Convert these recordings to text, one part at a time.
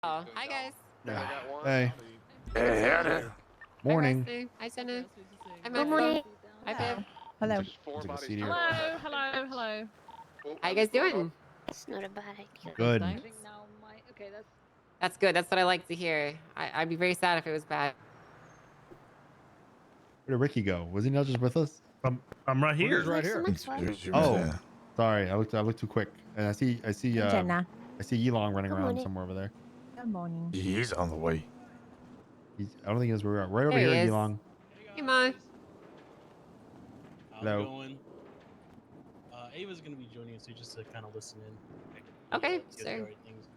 Oh, hi guys. Yeah. Hey, Hey, Hannah. morning. Hi Jenna. Hi Good Matthew. morning. Hi Viv. Hello. Take a seat here. Hello. How you guys doing? It's not a bad idea. Good. Thanks. Okay, that's That's good. That's what I like to hear. I'd be very sad if it was bad. Where did Ricky go? Was he not just with us? I'm right here. He's right here. Here's your Oh, man. sorry. I looked too quick. And I see Jenna. I see Yilong running Good around morning. somewhere over there. Good morning. He's on the way. I don't think he's where we are. Right over There here, he is. Yilong. Hey Ma. How's Hello. it going? Ava's gonna be joining us here just to kind of listen in. Okay, Get the sure. right things.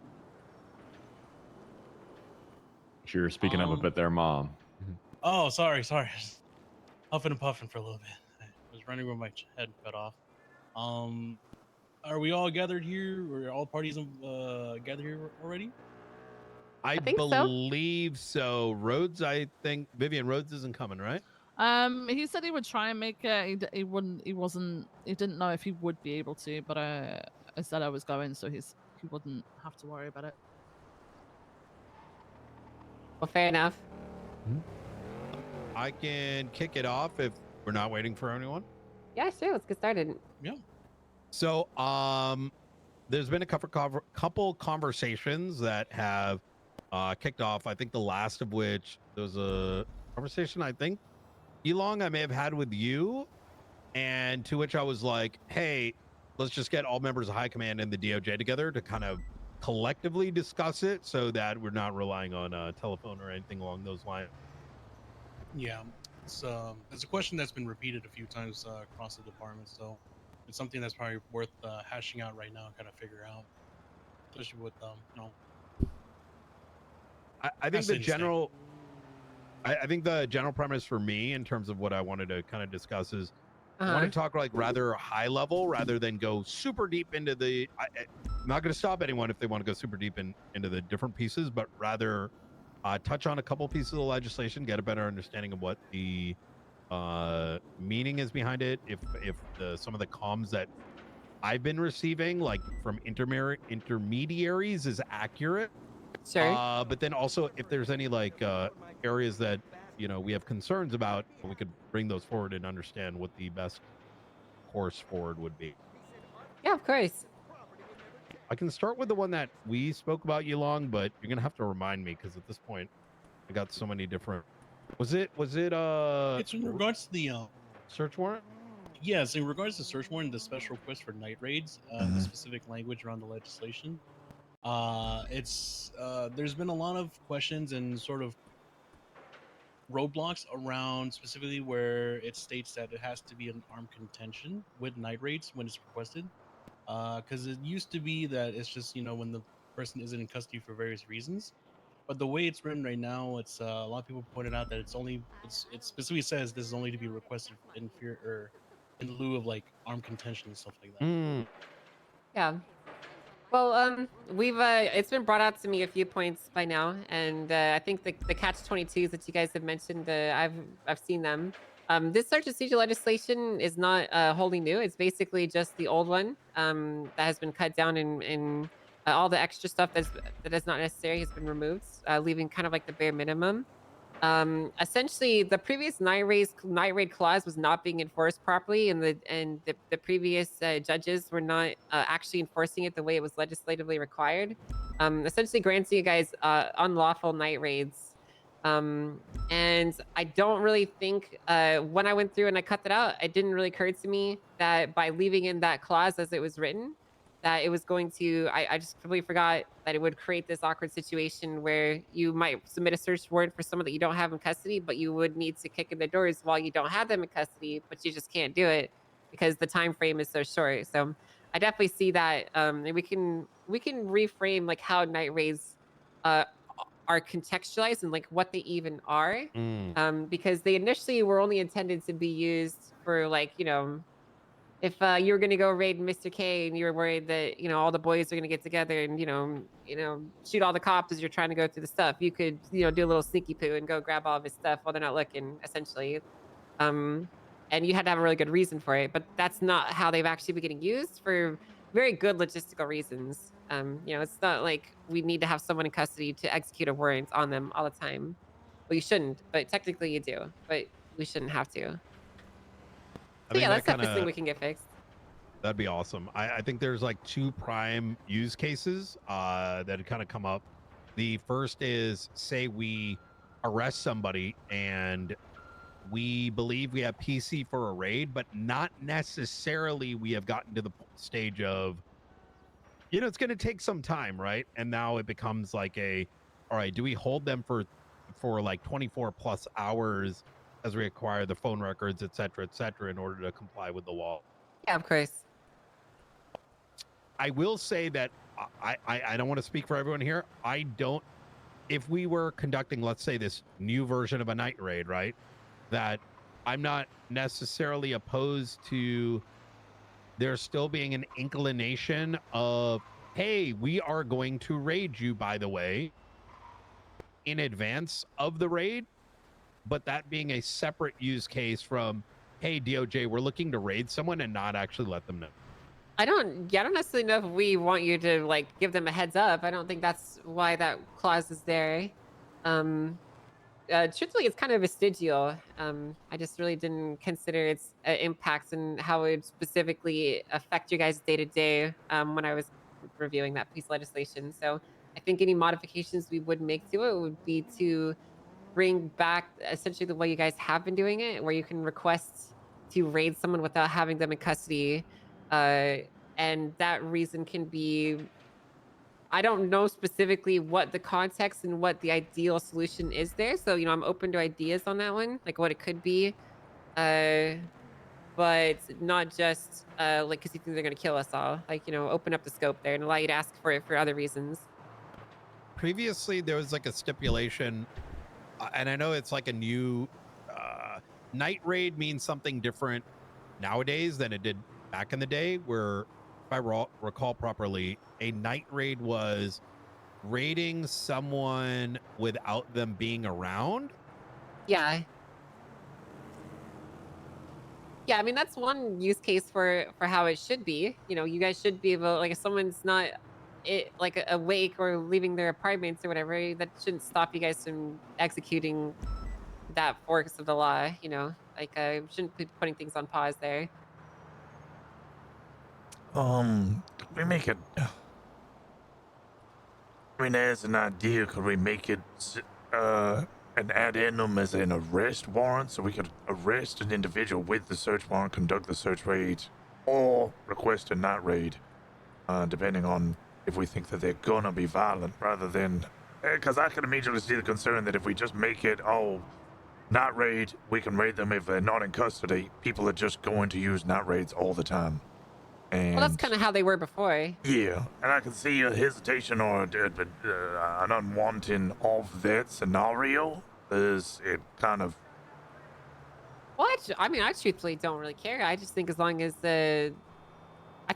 You're speaking up a bit there, Mom. Oh, sorry. Huffing and puffing for a little bit. I was running with my head cut off. Are we all gathered here? Or all parties gathered here already? I think so. believe so. Rhodes, I think Vivian Rhodes isn't coming, right? He said he would try and make it. He wouldn't. He wasn't. He didn't know if he would be able to. But I said I was going, so he wouldn't have to worry about it. Well, fair enough. I can kick it off if we're not waiting for anyone. Yeah, sure. Let's get started. Yeah. So, there's been a couple conversations that have kicked off. I think the last of which there was a conversation I think Elong I may have had with you, and to which I was like, "Hey, let's just get all members of High Command and the DoJ together to kind of collectively discuss it, so that we're not relying on telephone or anything along those lines." Yeah. It's a question that's been repeated a few times across the department, so it's something that's probably worth hashing out right now and kind of figure out, especially with I think the general. I think the general premise for me, in terms of what I wanted to kind of discuss, is I want to talk like rather high level, rather than go super deep into the. I'm not going to stop anyone if they want to go super deep into the different pieces, but rather touch on a couple pieces of legislation, get a better understanding of what the meaning is behind it. If some of the comms that I've been receiving, like from intermediaries, is accurate. Sure. But then also, if there's any like areas that we have concerns about, we could bring those forward and understand what the best course forward would be. Yeah, of course. I can start with the one that we spoke about, Yilong, but you're gonna have to remind me because at this point, I got so many different. Was it? It's in regards to the search warrant. Yes, in regards to search warrant, the special request for night raids, the specific language around the legislation. There's been a lot of questions and sort of roadblocks around specifically where it states that it has to be an armed contention with night raids when it's requested. Because it used to be that it's just when the person isn't in custody for various reasons. But the way it's written right now, it's a lot of people pointed out that it specifically says this is only to be requested in fear or in lieu of like armed contention and stuff like that. Yeah. Well, we've it's been brought out to me a few points by now, and I think the catch-22s that you guys have mentioned, I've seen them. This search and seizure legislation is not wholly new. It's basically just the old one that has been cut down, and all the extra stuff that is not necessary has been removed, leaving kind of like the bare minimum. Essentially, the previous night raid clause was not being enforced properly, and the previous judges were not actually enforcing it the way it was legislatively required. Essentially, granting you guys unlawful night raids. And I don't really think when I went through and I cut that out, it didn't really occur to me that by leaving in that clause as it was written, that it was going to, I just completely forgot that it would create this awkward situation where you might submit a search warrant for someone that you don't have in custody, but you would need to kick in their doors while you don't have them in custody, but you just can't do it because the time frame is so short. So I definitely see that, and we can reframe like how night raids are contextualized and like what they even are, because they initially were only intended to be used for like if you were going to go raid Mr. K and you were worried that all the boys are going to get together and shoot all the cops as you're trying to go through the stuff, you could do a little sneaky poo and go grab all of his stuff while they're not looking, essentially. And you had to have a really good reason for it, but that's not how they've actually been getting used for very good logistical reasons. You know, it's not like we need to have someone in custody to execute a warrant on them all the time. Well, you shouldn't, but technically you do. But we shouldn't have to. I So yeah, mean, that's that definitely kind something of we can get fixed. that'd be awesome. I think there's like two prime use cases that had kind of come up. The first is, say we arrest somebody and we believe we have PC for a raid, but not necessarily we have gotten to the stage of, it's going to take some time, right? And now it becomes like all right, do we hold them for like 24 plus hours as we acquire the phone records, et cetera, in order to comply with the law? Yeah, of course. I will say that I don't want to speak for everyone here. I don't, if we were conducting, let's say, this new version of a night raid, right? That I'm not necessarily opposed to there still being an inclination of, hey, we are going to raid you, by the way, in advance of the raid, but that being a separate use case from, hey, DOJ, we're looking to raid someone, and not actually let them know. I don't necessarily know if we want you to like give them a heads up. I don't think that's why that clause is there. Truthfully, it's kind of vestigial. I just really didn't consider its impacts and how it would specifically affect you guys day to day when I was reviewing that piece of legislation. So I think any modifications we would make to it would be to bring back essentially the way you guys have been doing it, where you can request to raid someone without having them in custody. Uh, and that reason can be, I don't know specifically what the context and what the ideal solution is there. So, you know, I'm open to ideas on that one, like what it could be. Uh, but not just like because you think they're gonna kill us all. Like, you know, open up the scope there and allow you to ask for it for other reasons. Previously, there was like a stipulation, and I know it's like a new night raid means something different nowadays than it did back in the day, where, if I recall properly, a night raid was raiding someone without them being around. Yeah. Yeah, I mean that's one use case for how it should be. You know, you guys should be able, like, if someone's not awake or leaving their apartments or whatever, that shouldn't stop you guys from executing that forks of the law. You know, like shouldn't be putting things on pause there. Could we make it? I mean, as an idea, could we make it and add in them as an arrest warrant, so we could arrest an individual with the search warrant, conduct the search raid, or request a night raid, depending on if we think that they're gonna be violent, rather than, because I can immediately see the concern that if we just make it, night raid, we can raid them if they're not in custody. People are just going to use night raids all the time. And Well, that's kind of how they were before. yeah, and I can see a hesitation or an unwanting of that scenario. Is it kind of? Well, I mean, I truthfully don't really care. I just think as long as I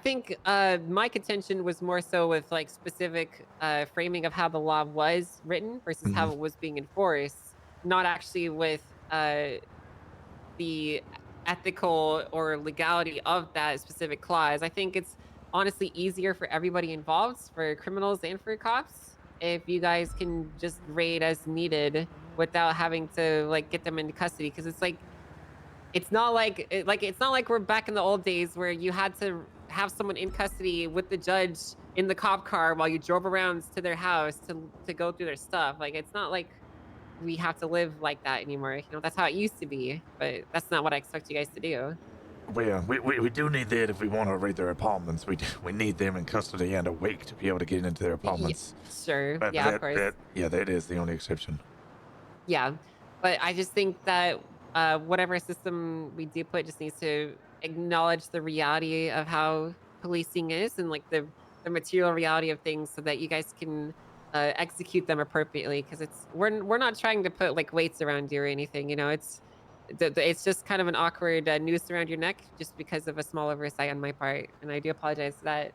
think my contention was more so with like specific framing of how the law was written versus how it was being enforced, not actually with the ethical or legality of that specific clause. I think it's honestly easier for everybody involved, for criminals and for cops, if you guys can just raid as needed without having to like get them into custody. Because it's like it's not like it's not like we're back in the old days where you had to have someone in custody with the judge in the cop car while you drove around to their house to go through their stuff. Like it's not like we have to live like that anymore. You know, that's how it used to be, but that's not what I expect you guys to do. Well, we do need that if we want to raid their apartments. We need them in custody and awake to be able to get into their apartments. Sure. But Yeah, of course. that is the only exception. Yeah. But I just think that whatever system we do put just needs to acknowledge the reality of how policing is and like the material reality of things so that you guys can execute them appropriately, because we're not trying to put like weights around you or anything, you know. It's just kind of an awkward noose around your neck just because of a small oversight on my part, and I do apologize for that.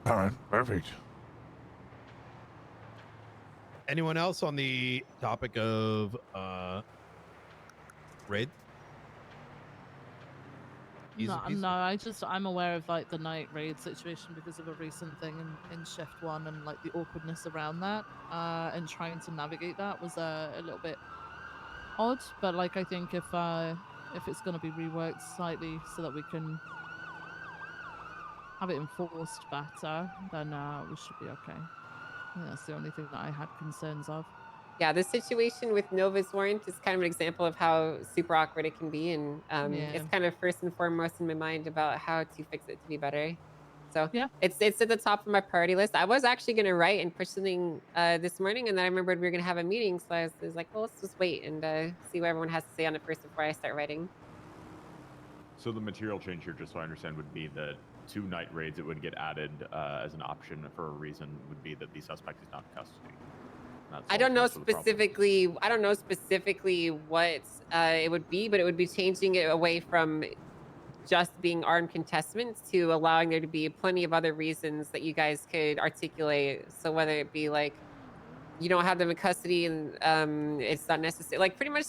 All right, perfect. Anyone else on the topic of raid? Easy No, peasy. no, I'm aware of like the night raid situation because of a recent thing in shift one and like the awkwardness around that, and trying to navigate that was a little bit odd. But like I think if it's gonna be reworked slightly so that we can have it enforced better, then we should be okay. I think that's the only thing that I had concerns of. Yeah, this situation with Nova's warrant is kind of an example of how super awkward it can be, and Yeah. it's kind of first and foremost in my mind about how to fix it to be better. So Yeah. it's at the top of my priority list. I was actually gonna write and push something this morning, and then I remembered we were gonna have a meeting, so I was like, well, let's just wait and see what everyone has to say on it first before I start writing. So the material change here, just so I understand, would be that 2 night raids that would get added as an option for a reason would be that the suspect is not in custody. I don't know specifically. I don't know specifically what it would be, but it would be changing it away from just being armed contestants to allowing there to be plenty of other reasons that you guys could articulate. So whether it be like you don't have them in custody and it's not necessary, like pretty much.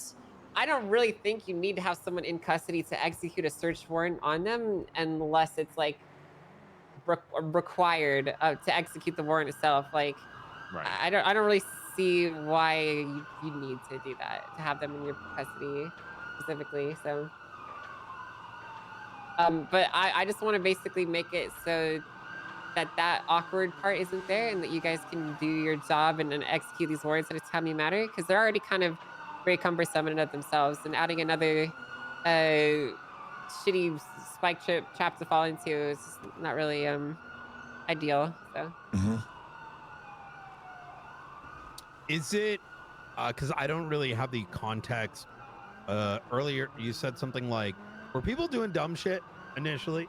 I don't really think you need to have someone in custody to execute a search warrant on them unless it's like required to execute the warrant itself. Like Right. I don't really see why you need to do that, to have them in your custody specifically. So but I just want to basically make it so that awkward part isn't there, and that you guys can do your job and execute these warrants at a time you matter, because they're already kind of very cumbersome in and of themselves, and adding another shitty spike trap to fall into is just not really ideal. So Is it because I don't really have the context? Earlier you said something like, were people doing dumb shit initially?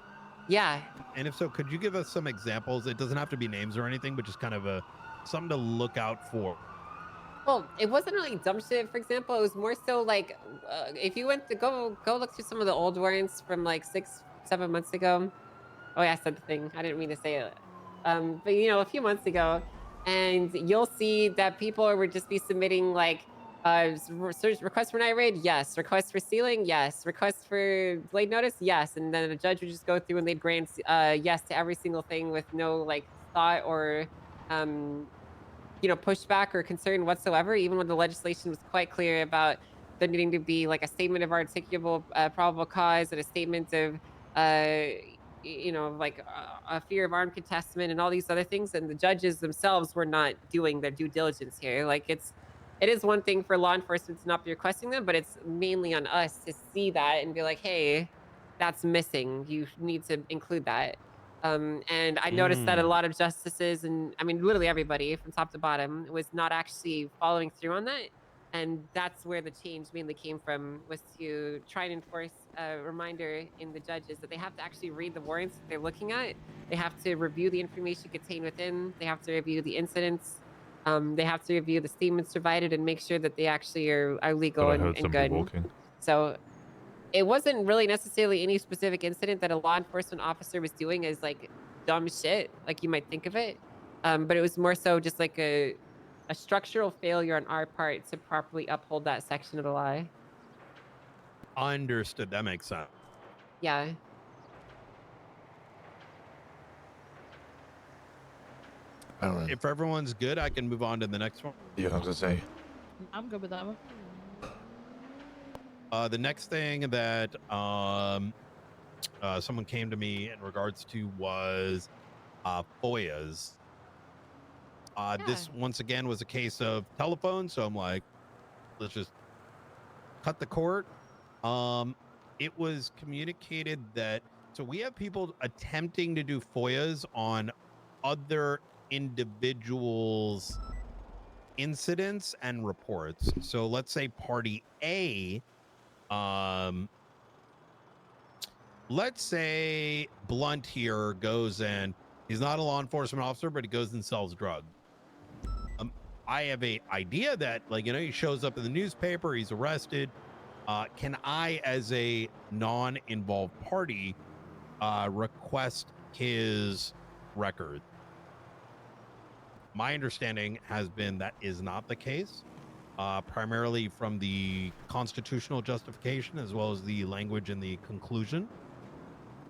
yeah. And if so, could you give us some examples? It doesn't have to be names or anything, but just kind of something to look out for. Well, it wasn't really dumb shit, for example. It was more so like if you went to go look through some of the old warrants from like 6-7 months ago. Oh yeah, I said the thing. I didn't mean to say it. But you know, a few months ago, and you'll see that people would just be submitting like search request for night raid, yes. Request for sealing, yes. Request for delayed notice, yes. And then the judge would just go through and they'd grant yes to every single thing with no like thought or pushback or concern whatsoever, even when the legislation was quite clear about there needing to be like a statement of articulable probable cause and a statement of like a fear of armed contestment and all these other things, and the judges themselves were not doing their due diligence here. Like it is one thing for law enforcement to not be requesting them, but it's mainly on us to see that and be like, hey, that's missing, you need to include that. And I noticed that a lot of justices, and I mean, literally everybody from top to bottom, was not actually following through on that. And that's where the change mainly came from, was to try and enforce a reminder in the judges that they have to actually read the warrants that they're looking at. They have to review the information contained within. They have to review the incidents. They have to review the statements provided and make sure that they actually are legal and good. Walking. So it wasn't really necessarily any specific incident that a law enforcement officer was doing as like dumb shit, like you might think of it. But it was more so just like a structural failure on our part to properly uphold that section of the law. Understood. That makes sense. Yeah. I don't know. If everyone's good, I can move on to the next one. You have to say. I'm good with that one. The next thing that someone came to me in regards to was FOIAs. This once again was a case of telephone, so I'm like, let's just cut the cord. It was communicated that so we have people attempting to do FOIAs on other individuals' incidents and reports. So let's say party A, let's say Blunt here goes and he's not a law enforcement officer, but he goes and sells drugs. I have a idea that, like, he shows up in the newspaper, he's arrested. Can I, as a non-involved party, request his record? My understanding has been that is not the case, primarily from the constitutional justification as well as the language in the conclusion.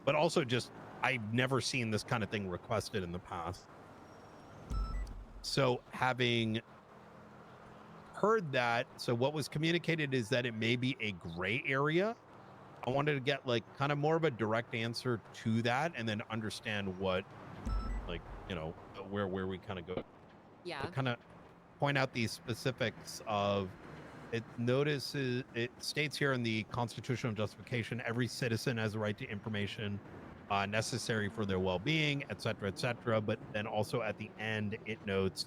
but also just I've never seen this kind of thing requested in the past. So having heard that, so what was communicated is that it may be a gray area. I wanted to get like kind of more of a direct answer to that, and then understand what, like, where we kind of go. Yeah. To kind of point out these specifics of it. It states here in the constitutional justification, every citizen has a right to information necessary for their well-being, etc., etc. But then also at the end, it notes,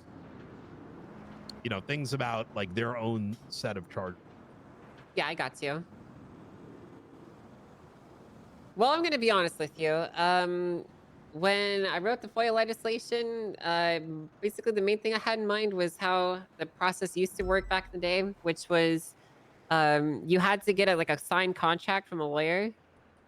things about like their own set of charges. Yeah, I got you. Well, I'm going to be honest with you. When I wrote the FOIA legislation, basically the main thing I had in mind was how the process used to work back in the day, which was you had to get a signed contract from a lawyer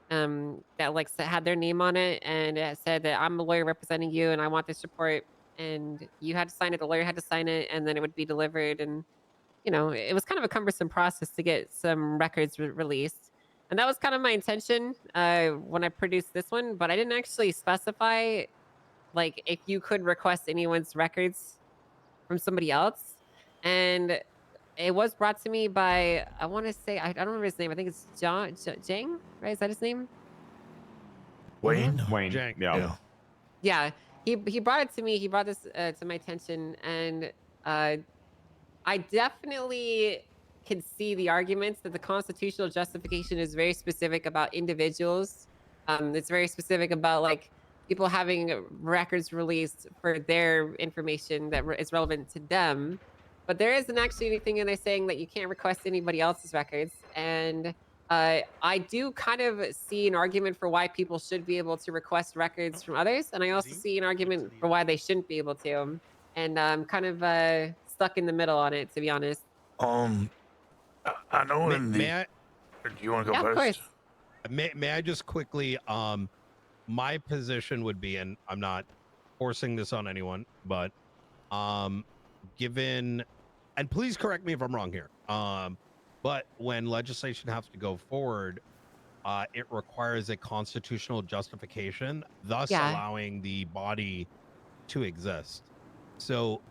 that had their name on it, and it said that I'm a lawyer representing you and I want this report, and you had to sign it, the lawyer had to sign it, and then it would be delivered. And it was kind of a cumbersome process to get some records released. And that was kind of my intention when I produced this one, but I didn't actually specify if you could request anyone's records from somebody else. And it was brought to me by, I want to say, I don't remember his name. I think it's Jang, right? Is that his name? Wayne. Wayne. Jank. Yeah. Yeah. He brought it to me. He brought this to my attention, and I definitely can see the arguments that the constitutional justification is very specific about individuals. It's very specific about people having records released for their information that is relevant to them. But there isn't actually anything in there saying that you can't request anybody else's records. And I do kind of see an argument for why people should be able to request records from others. And I also see an argument for why they shouldn't be able to. And I'm kind of stuck in the middle on it, to be honest. I know May I? Do you want to go Yeah, of first? course. May I just quickly? My position would be, and I'm not forcing this on anyone, but given, and please correct me if I'm wrong here. But when legislation has to go forward, it requires a constitutional justification, thus allowing the body to exist. So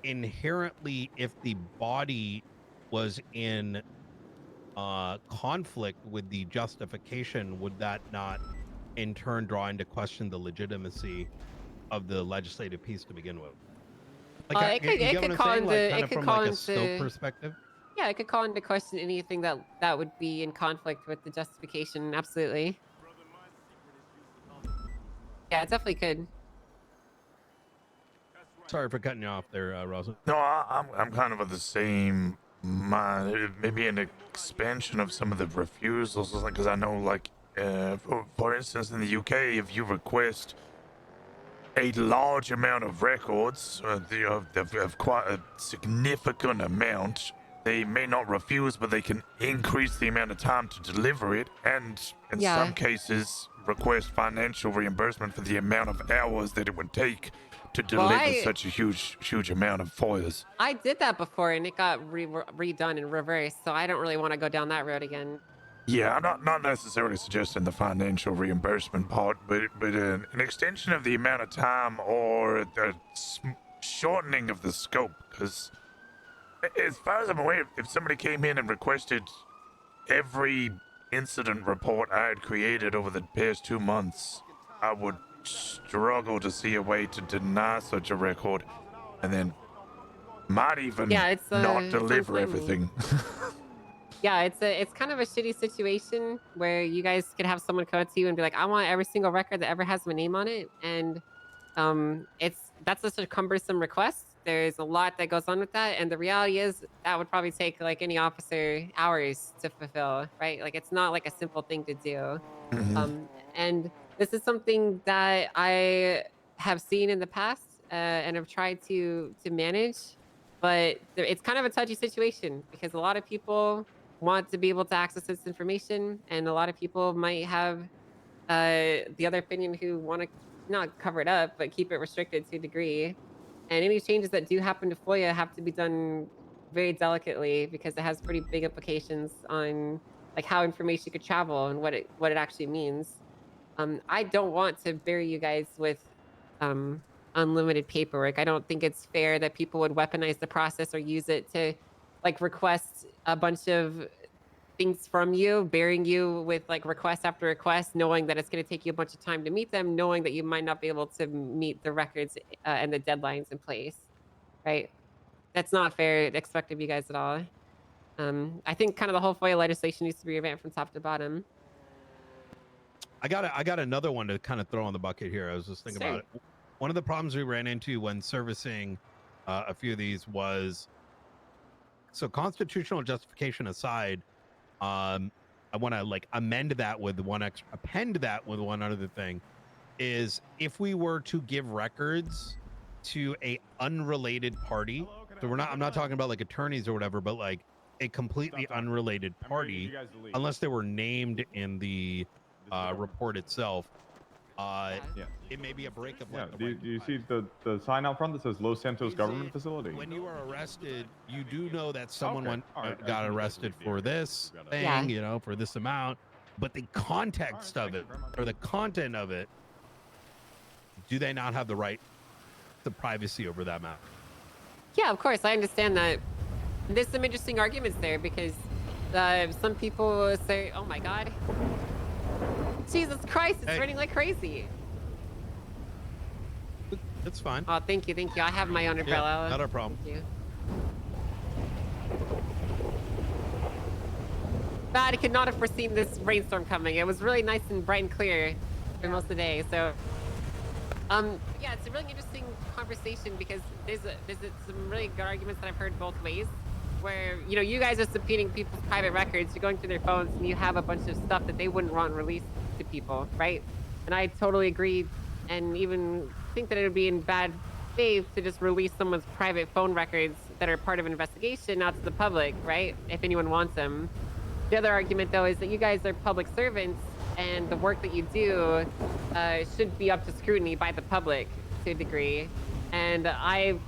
inherently, if the body was in conflict with the justification, would that not in turn draw into question the legitimacy of the legislative piece to begin with? It could call into from a scope perspective. Yeah, it could call into question anything that would be in conflict with the justification. Absolutely. Yeah, it definitely could. Sorry for cutting you off there, Rosa. No, I'm kind of of the same mind. Maybe an expansion of some of the refusals, because I know, for instance, in the UK, if you request a large amount of records, of quite a significant amount, they may not refuse, but they can increase the amount of time to deliver it, and in some cases request financial reimbursement for the amount of hours that it would take to deliver such a huge amount of FOIAs. I did that before, and it got redone in reverse, so I don't really want to go down that road again. Yeah, I'm not necessarily suggesting the financial reimbursement part, but an extension of the amount of time or a shortening of the scope, because as far as I'm aware, if somebody came in and requested every incident report I had created over the past 2 months, I would struggle to see a way to deny such a record, and then might even not deliver everything. Yeah, it's kind of a shitty situation where you guys could have someone come to you and be like, I want every single record that ever has my name on it, and that's such a cumbersome request. There's a lot that goes on with that, and the reality is that would probably take any officer hours to fulfill, right? It's not a simple thing to do. And this is something that I have seen in the past and have tried to manage, but it's kind of a touchy situation because a lot of people want to be able to access this information, and a lot of people might have the other opinion who want to not cover it up, but keep it restricted to a degree. And any changes that do happen to FOIA have to be done very delicately because it has pretty big implications on how information could travel and what it actually means. I don't want to bury you guys with unlimited paperwork. I don't think it's fair that people would weaponize the process or use it to like request a bunch of things from you, burying you with like request after request, knowing that it's going to take you a bunch of time to meet them, knowing that you might not be able to meet the records and the deadlines in place, right? That's not fair to expect of you guys at all. I think kind of the whole FOIA legislation needs to be revamped from top to bottom. I got another one to kind of throw on the bucket here. I was just thinking about it. One of the problems we ran into when servicing a few of these was, so constitutional justification aside, I want to like append that with one other thing, is if we were to give records to a unrelated party, so I'm not talking about like attorneys or whatever, but like a completely unrelated party, unless they were named in the report itself, it may be a break of like. Do you see the sign out front that says Los Santos Government Facility? When you are arrested, you do know that someone got arrested for this thing, you know, for this amount, but the context of it or the content of it, do they not have the right to privacy over that matter? Yeah, of course, I understand that. There's some interesting arguments there because some people say, "Oh my God, Jesus Christ, it's raining like crazy." That's fine. Oh, thank you. I have my own umbrella. Yeah, not a problem. Thank you. Bad, I could not have foreseen this rainstorm coming. It was really nice and bright and clear for most of the day. So, yeah, it's a really interesting conversation because there's some really good arguments that I've heard both ways. Where, you know, you guys are subpoenaing people's private records, you're going through their phones, and you have a bunch of stuff that they wouldn't want released to people, right? And I totally agree, and even think that it would be in bad faith to just release someone's private phone records that are part of an investigation out to the public, right? If anyone wants them. The other argument, though, is that you guys are public servants, and the work that you do should be up to scrutiny by the public to a degree. And I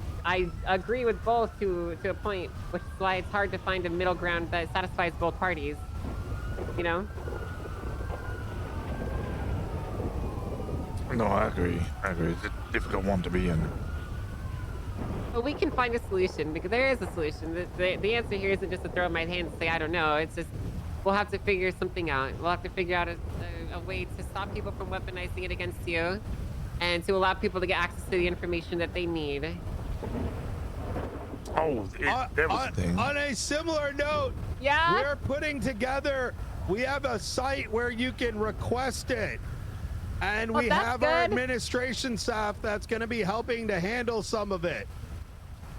agree with both to a point, which is why it's hard to find a middle ground that satisfies both parties, you know? No, I agree. It's a difficult one to be in. But we can find a solution, because there is a solution. The answer here isn't just to throw up my hands and say, I don't know. It's just, we'll have to figure something out. We'll have to figure out a way to stop people from weaponizing it against you, and to allow people to get access to the information that they need. Oh, there was a thing. On a similar note, yeah, we're putting together, we have a site where you can request it. And we have our administration staff that's going to be helping to handle some of it.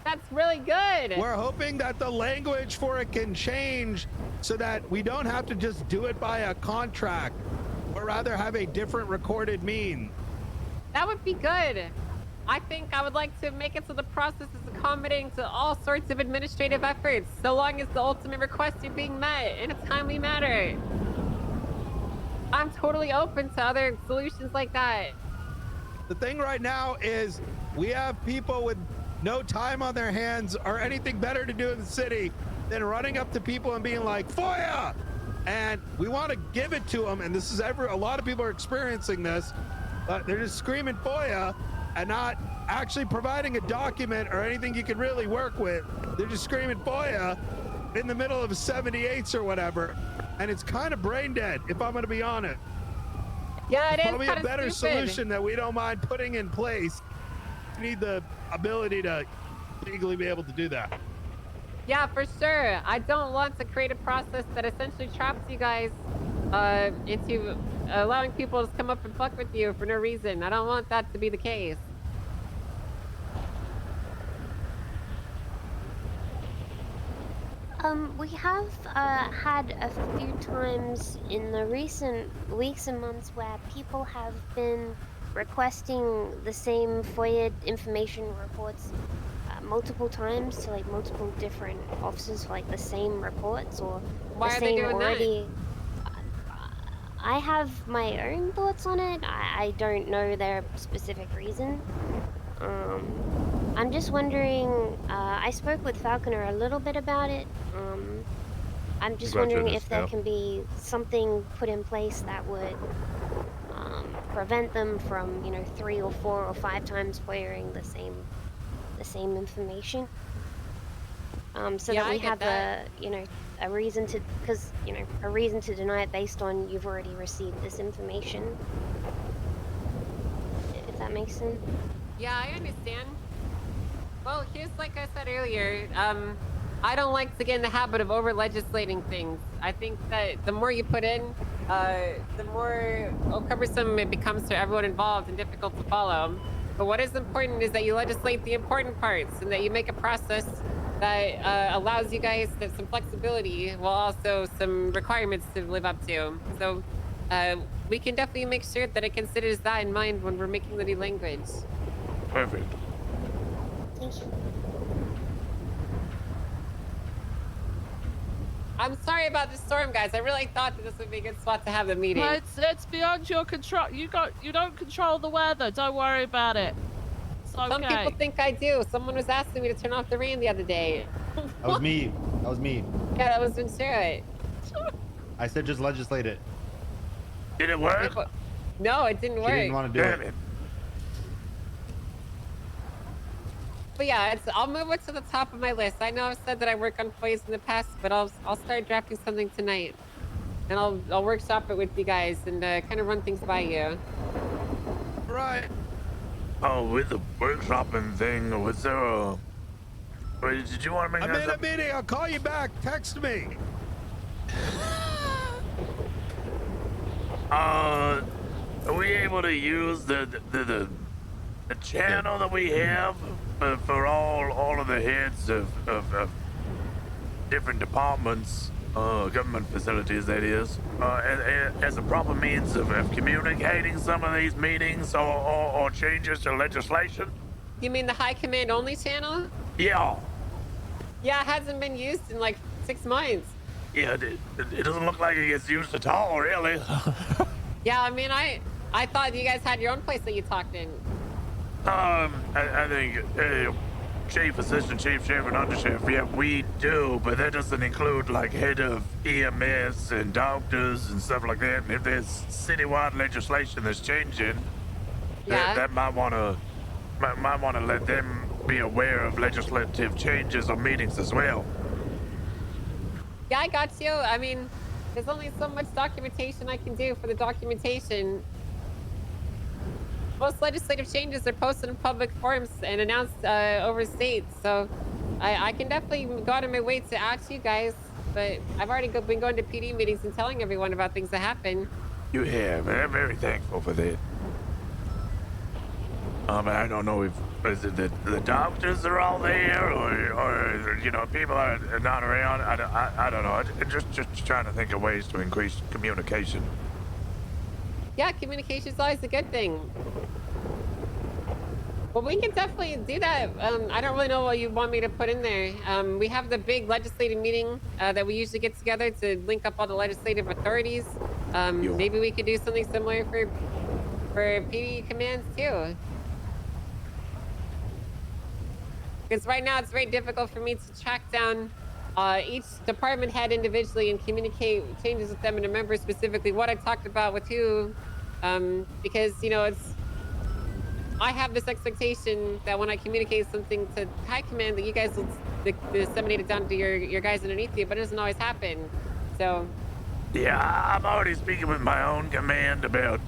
That's really good. We're hoping that the language for it can change so that we don't have to just do it by a contract, but rather have a different recorded mean. That would be good. I think I would like to make it so the process is accommodating to all sorts of administrative efforts, so long as the ultimate requests are being met in a timely manner. I'm totally open to other solutions like that. The thing right now is we have people with no time on their hands or anything better to do in the city than running up to people and being like, FOIA! And we want to give it to them, and this is a lot of people are experiencing this, but they're just screaming FOIA and not actually providing a document or anything you can really work with. They're just screaming FOIA in the middle of a 78s or whatever, and it's kind of brain dead, if I'm going to be honest. Yeah, it is probably a better solution that we don't mind putting in place. We need the ability to legally be able to do that. Yeah, for sure. I don't want to create a process that essentially traps you guys into allowing people to come up and fuck with you for no reason. I don't want that to be the case. We have had a few times in the recent weeks and months where people have been requesting the same FOIA information reports multiple times to like multiple different officers for like the same reports or Why the are same they doing already. I have my own thoughts on it. I don't know their specific reason. I'm just wondering, I spoke with Falconer a little bit about it. I'm just wondering if there can be something put in place that would prevent them from, 3 or 4 or 5 times querying the same information. So Yeah, that I we get have that. a reason to, because a reason to deny it based on you've already received this information. If that makes sense. Yeah, I understand. Well, here's like I said earlier. I don't like to get in the habit of over legislating things. I think that the more you put in, the more cumbersome it becomes for everyone involved and difficult to follow. But what is important is that you legislate the important parts and that you make a process that allows you guys some flexibility while also some requirements to live up to. So we can definitely make sure that it considers that in mind when we're making the new language. Perfect. Thank you. I'm sorry about the storm, guys. I really thought that this would be a good spot to have the meeting. It's beyond your control. You don't control the weather. Don't worry about it. It's okay. Some people think I do. Someone was asking me to turn off the rain the other day. That was me. That was me. Yeah, that was Ventura. I said just legislate it. Did it work? No, it didn't She work. didn't want to do Damn it. it. But yeah, I'll move it to the top of my list. I know I've said that I work on FOIAs in the past, but I'll start drafting something tonight, and I'll workshop it with you guys and kind of run things by you. Right. Oh, with the workshopping thing, was there a... Wait, did you want to make I'm us in a meeting. I'll call you back. Text me. Are we able to use the channel that we have for all of the heads of different departments, government facilities, that is, as a proper means of communicating some of these meetings or changes to legislation? You mean the High Command only channel? Yeah. Yeah, it hasn't been used in like 6 months. Yeah, it doesn't look like it gets used at all, really. Yeah, I mean, I thought you guys had your own place that you talked in. I think chief, assistant chief, sheriff, and undersheriff, yeah, we do, but that doesn't include like head of EMS and doctors and stuff like that. And if there's citywide legislation that's changing, Yeah. that might want to let them be aware of legislative changes or meetings as well. Yeah, I got you. I mean, there's only so much documentation I can do for the documentation. Most legislative changes are posted in public forums and announced over states, so I can definitely go out of my way to ask you guys, but I've already been going to PD meetings and telling everyone about things that happen. You have, and I'm very thankful for that. I don't know if is it the doctors are all there, or people are not around. I don't know. I'm just trying to think of ways to increase communication. Yeah, communication is always a good thing. Well, we can definitely do that. I don't really know what you want me to put in there. We have the big legislative meeting that we usually get together to link up all the legislative authorities. Maybe we could do something similar for PD commands too. Because right now it's very difficult for me to track down each department head individually and communicate changes with them and remember specifically what I talked about with who. Because, I have this expectation that when I communicate something to high command that you guys will disseminate it down to your guys underneath you, but it doesn't always happen. So... Yeah, I'm already speaking with my own command about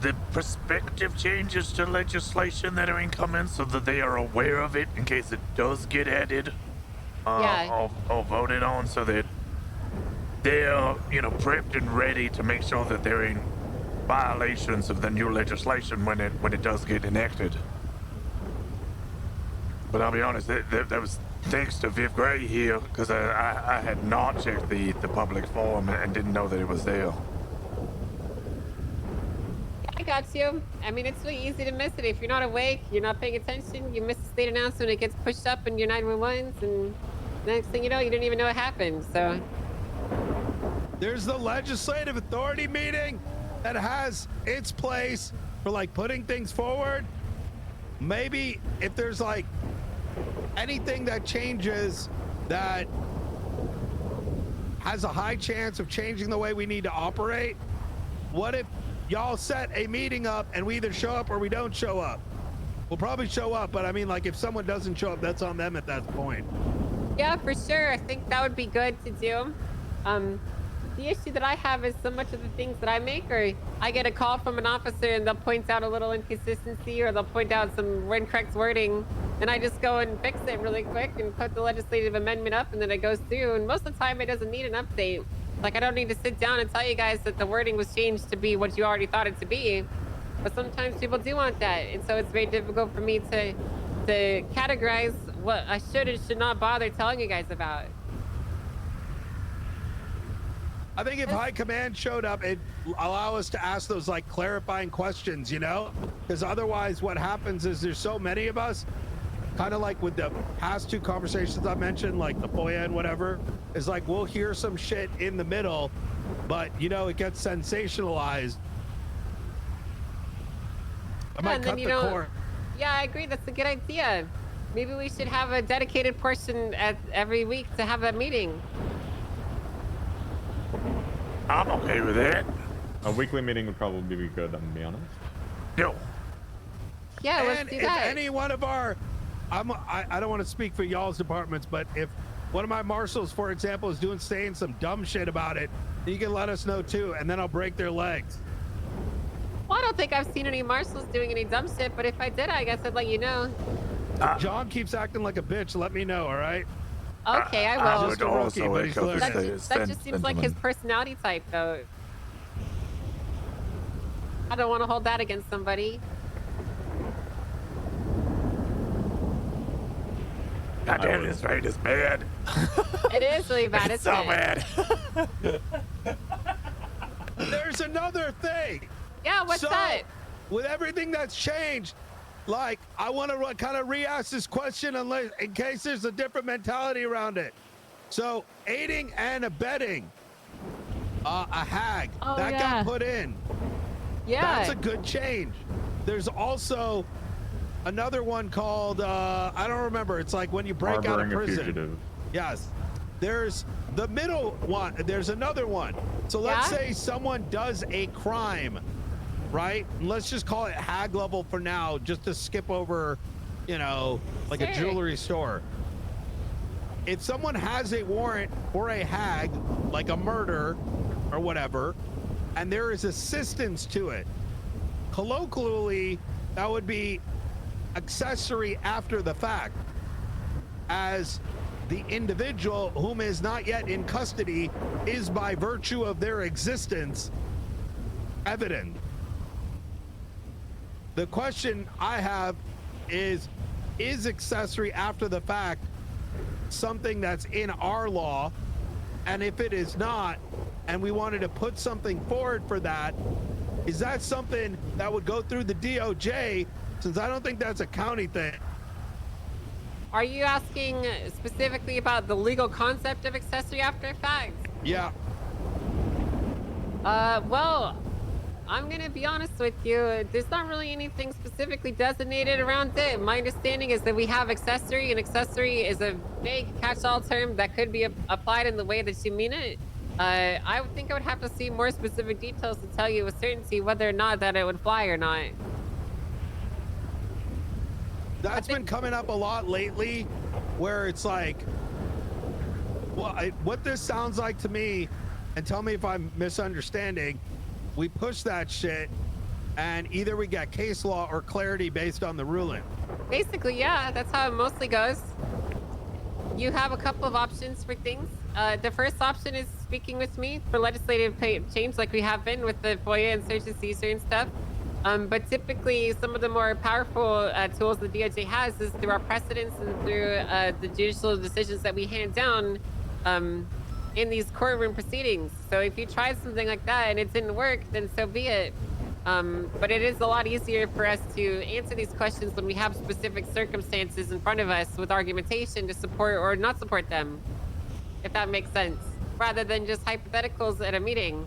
the prospective changes to legislation that are incoming so that they are aware of it in case it does get added or voted on, so that they're, prepped and ready to make sure that they're in violations of the new legislation when it does get enacted. But I'll be honest, that was thanks to Viv Gray here, because I had not checked the public forum and didn't know that it was there. I got you. I mean, it's really easy to miss it. If you're not awake, you're not paying attention, you miss the state announcement, it gets pushed up in your 911s, and next thing you know, you didn't even know it happened, so... There's the legislative authority meeting that has its place for, putting things forward. Maybe if there's, anything that changes that has a high chance of changing the way we need to operate, what if y'all set a meeting up and we either show up or we don't show up. We'll probably show up, but I mean, like, if someone doesn't show up, that's on them at that point. Yeah, for sure. I think that would be good to do. The issue that I have is so much of the things that I make, or I get a call from an officer and they'll point out a little inconsistency, or they'll point out some incorrect wording, and I just go and fix it really quick and put the legislative amendment up, and then it goes through. And most of the time, it doesn't need an update. Like, I don't need to sit down and tell you guys that the wording was changed to be what you already thought it to be. But sometimes people do want that, and so it's very difficult for me to categorize what I should and should not bother telling you guys about. I think if high command showed up, it'd allow us to ask those like clarifying questions, you know? Because otherwise what happens is there's so many of us, kind of like with the past 2 conversations I mentioned, like the FOIA and whatever, is like we'll hear some shit in the middle, but you know, it gets sensationalized. I might cut the cord. Yeah, I agree. That's a good idea. Maybe we should have a dedicated portion every week to have that meeting. I'm okay with that. A weekly meeting would probably be good, I'm gonna be honest. Yo. Yeah, let's and do if that. any one of our, I don't want to speak for y'all's departments, but if one of my marshals, for example, is saying some dumb shit about it, you can let us know too, and then I'll break their legs. Well, I don't think I've seen any marshals doing any dumb shit, but if I did, I guess I'd let you know. If John keeps acting like a bitch, let me know, all right? Okay, I will. would also echo That the just seems like his personality type, though. I don't want to hold that against somebody. God damn, this rain is bad. It is really bad. It's so bad. There's another thing. Yeah, what's that? With everything that's changed, like, I want to kind of re-ask this question in case there's a different mentality around it. So, aiding and abetting a hag, that got put in. Yeah. That's a good change. There's also another one called, I don't remember. It's like when you break out of prison. A fugitive. Yes. There's the middle one. There's another one. So let's say someone does a crime, right? Let's just call it hag level for now, just to skip over, you know, like a jewelry store. If someone has a warrant for a hag, like a murder or whatever, and there is assistance to it, colloquially, that would be accessory after the fact, as the individual whom is not yet in custody is by virtue of their existence evident. The question I have is accessory after the fact something that's in our law? And if it is not, and we wanted to put something forward for that, is that something that would go through the DoJ, since I don't think that's a county thing? Are you asking specifically about the legal concept of accessory after fact? Yeah. Well, I'm gonna be honest with you. There's not really anything specifically designated around it. My understanding is that we have accessory, and accessory is a vague catch-all term that could be applied in the way that you mean it. I would think I would have to see more specific details to tell you with certainty whether or not that it would fly or not. That's been coming up a lot lately, where it's like, well, what this sounds like to me, and tell me if I'm misunderstanding, we push that shit, and either we get case law or clarity based on the ruling. Basically, yeah, that's how it mostly goes. You have a couple of options for things. The first option is speaking with me for legislative change, like we have been with the FOIA and search and seizure and stuff. But typically, some of the more powerful tools the DoJ has is through our precedents and through the judicial decisions that we hand down in these courtroom proceedings. So if you tried something like that and it didn't work, then so be it. But it is a lot easier for us to answer these questions when we have specific circumstances in front of us with argumentation to support or not support them, if that makes sense, rather than just hypotheticals at a meeting.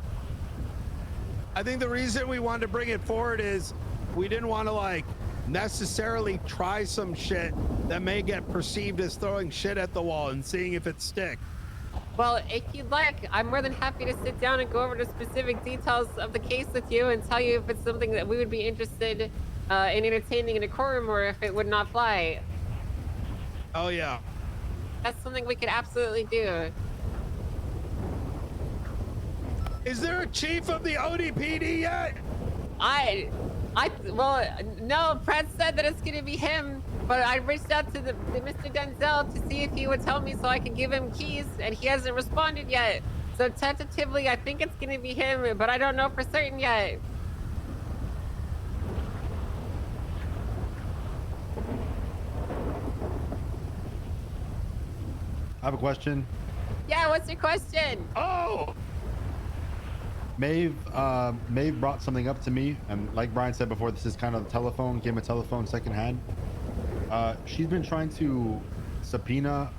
I think the reason we wanted to bring it forward is we didn't want to like necessarily try some shit that may get perceived as throwing shit at the wall and seeing if it sticks. Well, if you'd like, I'm more than happy to sit down and go over the specific details of the case with you and tell you if it's something that we would be interested in entertaining in a courtroom or if it would not fly. Oh yeah. That's something we could absolutely do. Is there a chief of the ODPD yet? Well, no, Pratt said that it's gonna be him, but I reached out to Mr. Denzel to see if he would tell me so I could give him keys, and he hasn't responded yet. So tentatively, I think it's gonna be him, but I don't know for certain yet. I have a question. Yeah, what's your question? Oh! Maeve brought something up to me, and like Brian said before, this is kind of the telephone, game of telephone secondhand. She's been trying to subpoena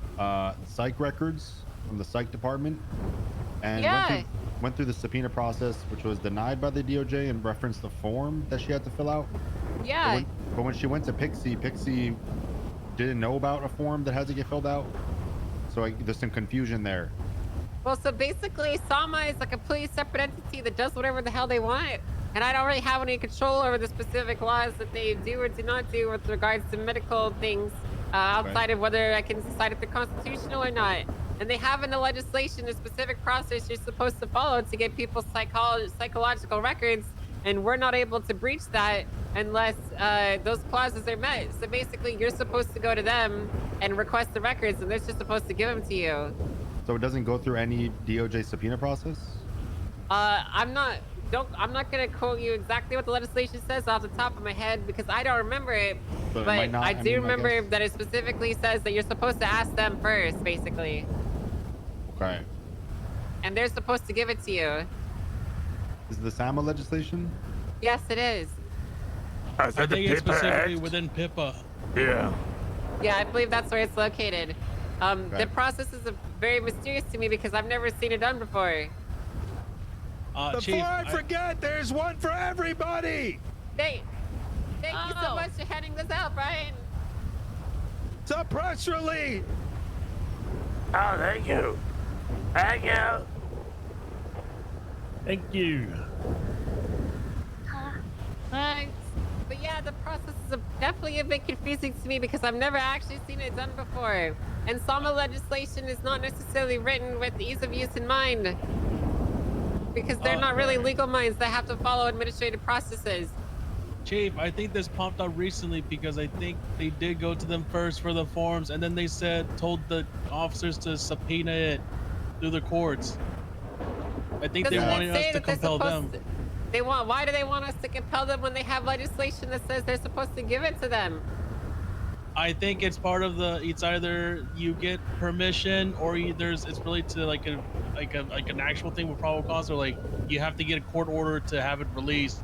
psych records from the psych department, and went through the subpoena process, which was denied by the DOJ and referenced the form that she had to fill out. Yeah. But when she went to Pixie didn't know about a form that had to get filled out. So there's some confusion there. Well, so basically, Sama is a completely separate entity that does whatever the hell they want, and I don't really have any control over the specific laws that they do or do not do with regards to medical things, outside of whether I can decide if they're constitutional or not. And they have in the legislation a specific process you're supposed to follow to get people's psychological records, and we're not able to breach that unless those clauses are met. So basically, you're supposed to go to them and request the records, and they're just supposed to give them to you. So it doesn't go through any DOJ subpoena process? I'm not gonna quote you exactly what the legislation says off the top of my head because I don't remember it, but I do remember that it specifically says that you're supposed to ask them first, basically. Okay. And they're supposed to give it to you. Is it the SAMA legislation? Yes, it is. I think it's specifically within PIPA. Yeah. Yeah, I believe that's where it's located. The process is very mysterious to me because I've never seen it done before. Before Chief, I forget, there's one for everybody! Thank you so much for handing this out, Brian. It's a press release! Oh, thank you. Thank you. Thank you. Thanks. But yeah, the process is definitely a bit confusing to me because I've never actually seen it done before. And SAMA legislation is not necessarily written with ease of use in mind. Because they're not really legal minds that have to follow administrative processes. Chief, I think this popped up recently because I think they did go to them first for the forms, and then they told the officers to subpoena it through the courts. I think they wanted us to compel them. Why do they want us to compel them when they have legislation that says they're supposed to give it to them? I think it's part of it's either you get permission or it's related to like an actual thing with probable cause, or like you have to get a court order to have it released.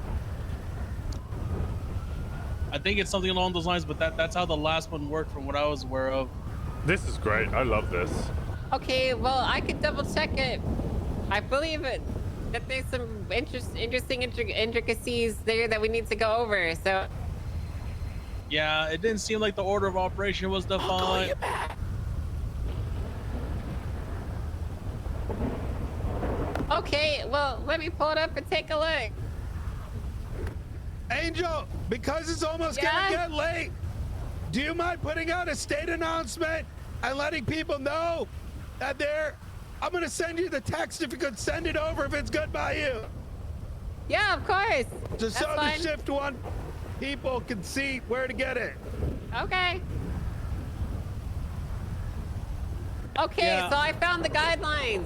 I think it's something along those lines, but that's how the last one worked from what I was aware of. This is great. I love this. Okay, well, I could double check it. I believe that there's some interesting intricacies there that we need to go over, so... Yeah, it didn't seem like the order of operation was defined. I'll call you back. Okay, well, let me pull it up and take a look. Angel, because it's almost gonna get late, do you mind putting out a state announcement and letting people know that I'm gonna send you the text if you could send it over if it's good by you. Yeah, of course. Just so the shift one people can see where to get it. Okay. Okay, so I found the guidelines.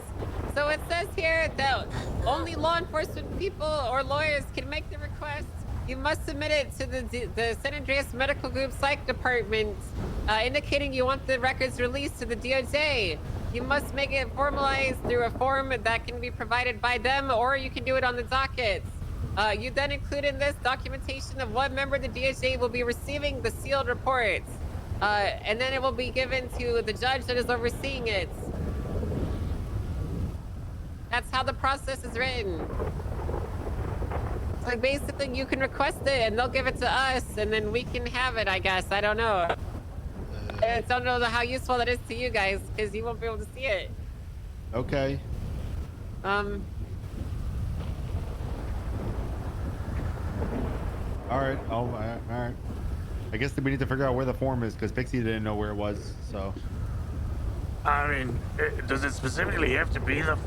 So it says here that only law enforcement people or lawyers can make the request. You must submit it to the San Andreas Medical Group Psych Department, indicating you want the records released to the DoJ. You must make it formalized through a form that can be provided by them, or you can do it on the dockets. You then include in this documentation of what member of the DoJ will be receiving the sealed reports. And then it will be given to the judge that is overseeing it. That's how the process is written. So basically, you can request it, and they'll give it to us, and then we can have it, I guess. I don't know. I don't know how useful that is to you guys, because you won't be able to see it. Okay. All right. All right. I guess we need to figure out where the form is because Pixie didn't know where it was. So. I mean, does it specifically have to be the?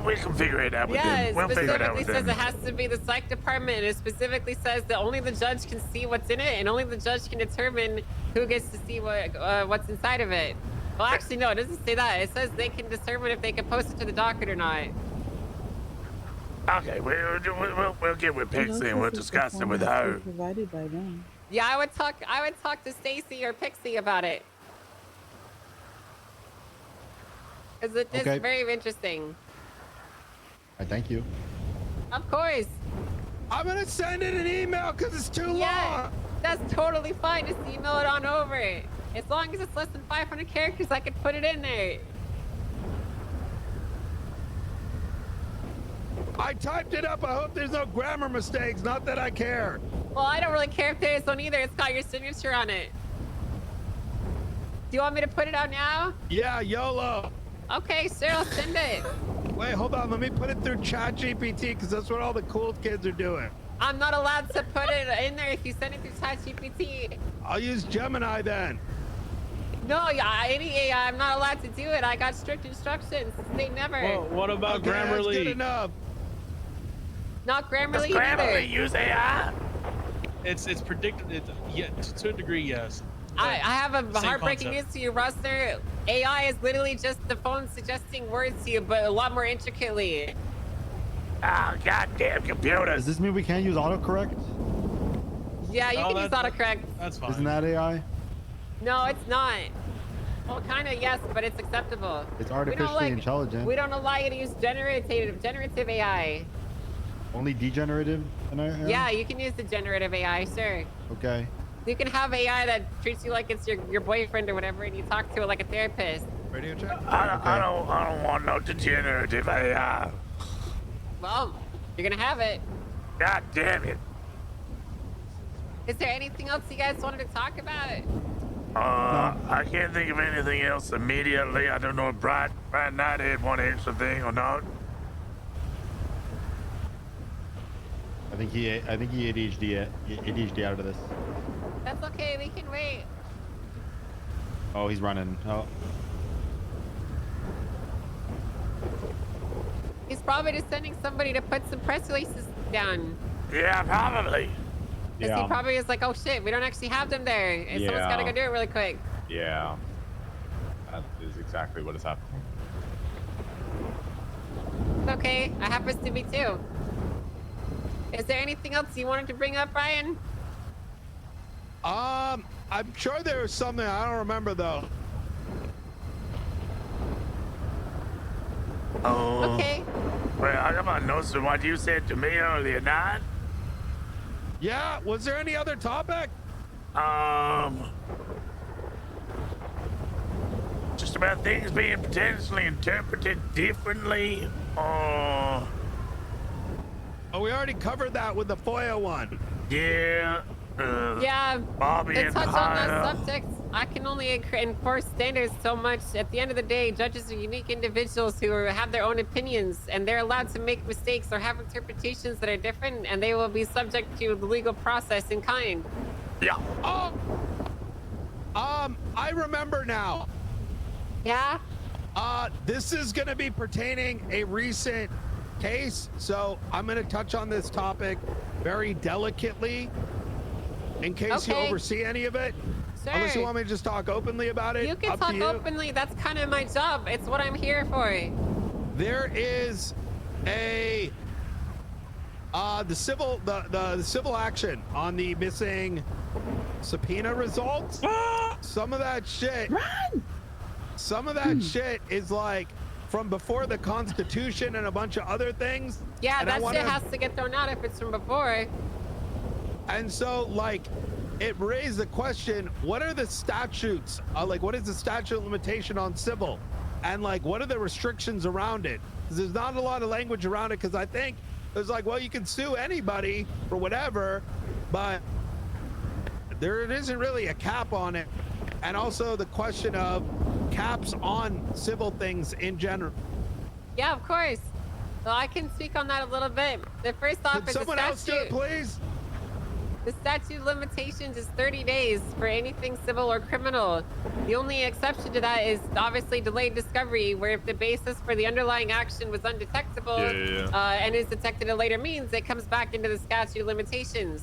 We can figure it out with Yeah, them. it We'll figure it out specifically with says them. it has to be the psych department, and it specifically says that only the judge can see what's in it, and only the judge can determine who gets to see what's inside of it. Well, actually, no, it doesn't say that. It says they can determine if they can post it to the docket or not. Okay, we'll get with Pixie and we'll discuss it with her. Provided by them. Yeah, I would talk to Stacy or Pixie about it. Because it is very interesting. Thank you. Of course. I'm gonna send it an email because it's too long. That's totally fine. Just email it on over. As long as it's less than 500 characters, I can put it in there. I typed it up. I hope there's no grammar mistakes. Not that I care. Well, I don't really care if there is one either. It's got your signature on it. Do you want me to put it out now? Yeah, YOLO. Okay, sure, I'll send it. Wait, hold on. Let me put it through ChatGPT because that's what all the cool kids are doing. I'm not allowed to put it in there if you send it through ChatGPT. I'll use Gemini then. No, any AI, I'm not allowed to do it. I got strict instructions. They never. Well, what about Grammarly? That's good enough. Not Grammarly Does Grammarly either. use AI? It's predicted. Yeah, to a degree, yes. I have a Same heartbreaking concept. news to you, Ruster. AI is literally just the phone suggesting words to you, but a lot more intricately. Ah, goddamn computers. Does this mean we can't use autocorrect? Yeah, you can use autocorrect. That's fine. Isn't that AI? No, it's not. Well, kind of yes, but it's acceptable. It's artificially intelligent. We don't allow you to use generative AI. Only degenerative? Yeah, you can use the generative AI, sure. Okay. You can have AI that treats you like it's your boyfriend or whatever, and you talk to it like a therapist. Radio check. I don't want no degenerative AI. Well, you're gonna have it. God damn it. Is there anything else you guys wanted to talk about? I can't think of anything else immediately. I don't know if Bright Knight had one extra thing or not. I think he ADHD out of this. That's okay, we can wait. Oh, he's running. Oh. He's probably just sending somebody to put some press releases down. Yeah, probably. Because he probably is like, oh shit, we don't actually have them there. And someone's gotta go do it really quick. Yeah. That is exactly what is happening. It's okay, it happens to me too. Is there anything else you wanted to bring up, Brian? I'm sure there was something. I don't remember though. Oh. Okay. Well, I got my notes on what you said to me earlier, Night. Yeah. Was there any other topic? Just about things being potentially interpreted differently. Oh, we already covered that with the FOIA one. Yeah. Yeah, Bobby to and touch on that Hannah. subject, I can only enforce standards so much. At the end of the day, judges are unique individuals who have their own opinions, and they're allowed to make mistakes or have interpretations that are different, and they will be subject to the legal process in kind. Yeah. I remember now. Yeah? This is going to be pertaining a recent case, so I'm going to touch on this topic very delicately in case you oversee any of it. Sure. Unless you want me to just talk openly about it. You can up talk to you. openly. That's kind of my job. It's what I'm here for. There is a the civil action on the missing subpoena results. Some of that shit. Run! Some of that shit is like from before the Constitution and a bunch of other things. Yeah, and that shit has to get thrown out if it's from before. And so, like, it raised the question, what are the statutes? Like, what is the statute of limitation on civil? And, like, what are the restrictions around it? 'Cause there's not a lot of language around it, because I think there's like, well, you can sue anybody for whatever, but there isn't really a cap on it. And also the question of caps on civil things in general. Yeah, of course. Well, I can speak on that a little bit. The first off Could is someone else do it, please? the statute of limitations is 30 days for anything civil or criminal. The only exception to that is obviously delayed discovery, where if the basis for the underlying action was undetectable and is detected at later means, it comes back into the statute of limitations.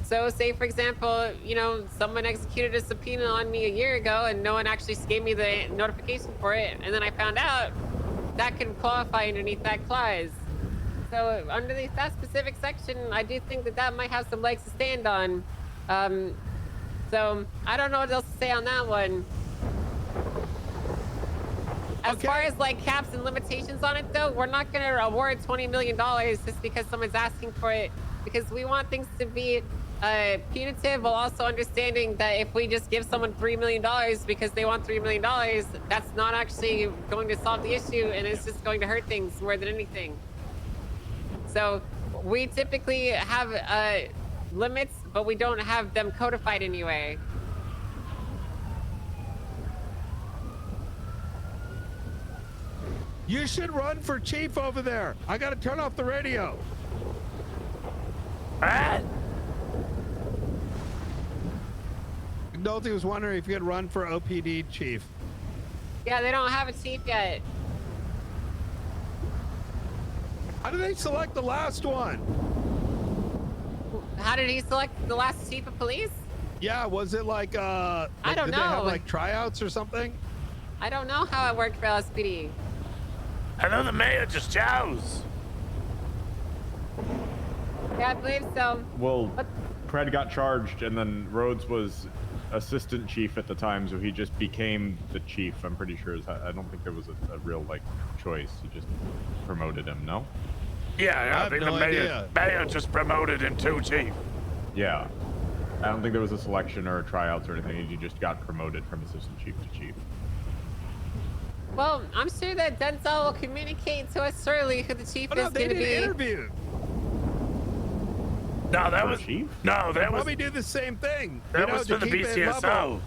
So say, for example, you know, someone executed a subpoena on me a year ago and no one actually gave me the notification for it, and then I found out, that can qualify underneath that clause. So under that specific section, I do think that that might have some legs to stand on. So I don't know what else to say on that one. As far as like caps and limitations on it, though, we're not going to award $20 million just because someone's asking for it, because we want things to be punitive, while also understanding that if we just give someone $3 million because they want $3 million, that's not actually going to solve the issue, and it's just going to hurt things more than anything. So we typically have limits, but we don't have them codified anyway. You should run for chief over there. I gotta turn off the radio. Nolte was wondering if you could run for OPD chief. Yeah, they don't have a chief yet. How did they select the last one? How did he select the last chief of police? Yeah, was it like I don't did know. they have like tryouts or something? I don't know how it worked for LSPD. I know the mayor just chose. Yeah, I believe so. Well, Pred got charged, and then Rhodes was assistant chief at the time, so he just became the chief. I'm pretty sure. I don't think there was a real like choice. He just promoted him. No. Yeah, I think no the mayor just promoted him to chief. Yeah. I don't think there was a selection or tryouts or anything. He just got promoted from assistant chief to chief. Well, I'm sure that Denzel will communicate to us shortly who the chief is They going to did be. interview. No, that For was chief. No, that was Probably do the same thing. that you know, was to for the keep it level. BCSO.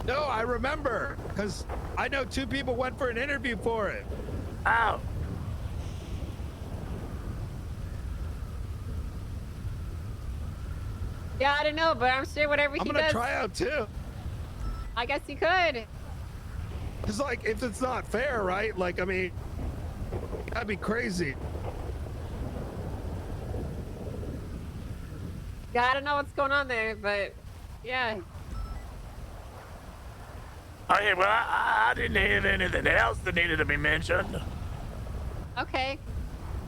No, I remember because I know 2 people went for an interview for it. Oh. Yeah, I don't know, but I'm sure whatever I'm he gonna does, try out too. I guess he could. Cause like if it's not fair, right? Like I mean, that'd be crazy. Yeah, I don't know what's going on there, but yeah. Okay, well, I didn't hear anything else that needed to be mentioned. Okay.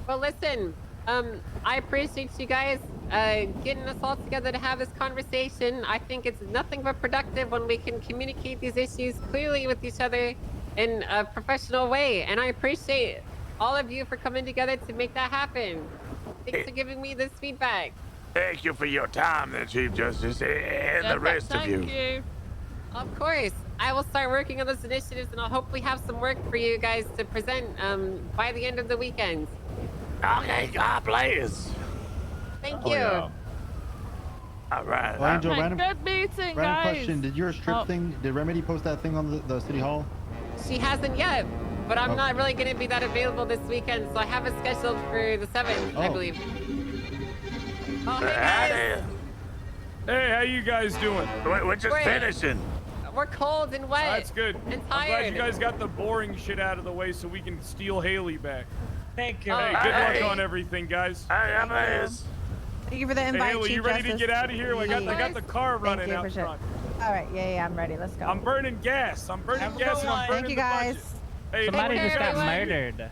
Well, listen, I appreciate you guys getting us all together to have this conversation. I think it's nothing but productive when we can communicate these issues clearly with each other in a professional way. And I appreciate all of you for coming together to make that happen. Thanks for giving me this feedback. Thank you for your time, then, Chief Justice, and the rest of you. Thank you. Of course. I will start working on those initiatives, and I'll hopefully have some work for you guys to present by the end of the weekend. Okay, God bless. Thank Oh, you. yeah. All right. Well, Angel, Right, random good meeting, random guys. question. Did your strip thing, did Remedy post that thing on the city hall? She hasn't yet, but I'm not really going to be that available this weekend, so I have it scheduled for the 7th, I Oh. believe. Oh, hey guys. Hey, how you guys doing? We're just Great. finishing. We're cold and wet. That's good. And I'm glad tired. you guys got the boring shit out of the way so we can steal Haley back. Thank you. Oh, Hey, good Hey. luck on everything, guys. Hey, I'm Liz. Thank you for the Hey, invite, Haley, Chief you ready Justice. to get out of here? I got the car running you out for sure. front. All right, yeah, I'm ready. Let's go. I'm burning gas. I'm burning Have a gas good and I'm one. burning Thank you, the guys. budget. Hey, Somebody don't just forget got to- murdered.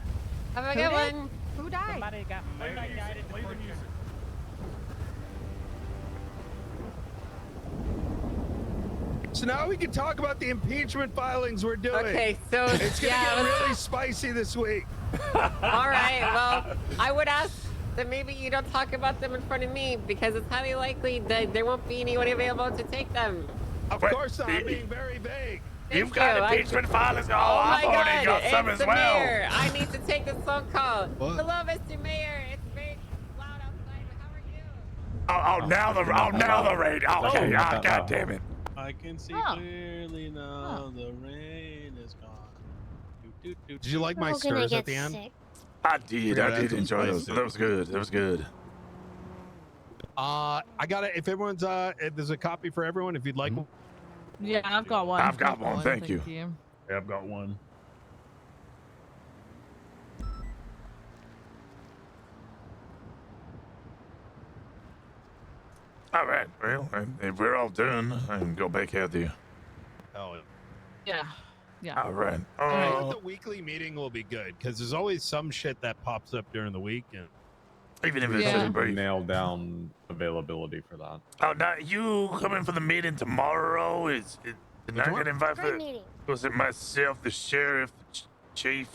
Have a good one. Who died? Somebody got murdered. Play the music. So now we can talk about the impeachment filings we're doing. Okay, so It's gonna yeah, get let's- really spicy this week. all right. Well, I would ask that maybe you don't talk about them in front of me, because it's highly likely that there won't be anyone available to take them. Of Wait, course not. I'm being very vague. You've Thank got you. impeachment filings. Oh, Oh my I've already God! got some It's as the well. mayor. I need to take this phone call. What? Hello, Mr. Mayor. It's very loud outside, but how are you? Now the raid. Okay, God damn it. I can see Oh. clearly now the rain is gone. Do, do, Did you like We're my all gonna stirs get at the end? sick. I did. Yeah, I that's did enjoy those. spicy. That was good. That was good. I got it. If everyone's if there's a copy for everyone, if you'd like. Yeah, I've got one. I've got one. Thank you. Yeah, I've got one. All right. Well, if we're all done, I can go back out there. Oh, Yeah. Yeah. All right. I feel like the weekly meeting will be good because there's always some shit that pops up during the week. And even if it's Yeah. just brief. Nail down availability for that. Oh, now you coming for the meeting tomorrow? Did I get invited for Good it? meeting. Was it myself, the sheriff, the chief,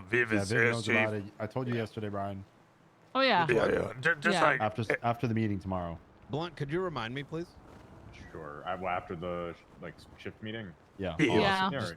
Viv Yeah, is Viv as knows chief? about it. I told you yesterday, Brian. Oh yeah. Yeah. Just Yeah. like After the meeting tomorrow. Blunt, could you remind me, please? Sure. After the shift meeting. Yeah. Yeah. Yeah. Yeah, right.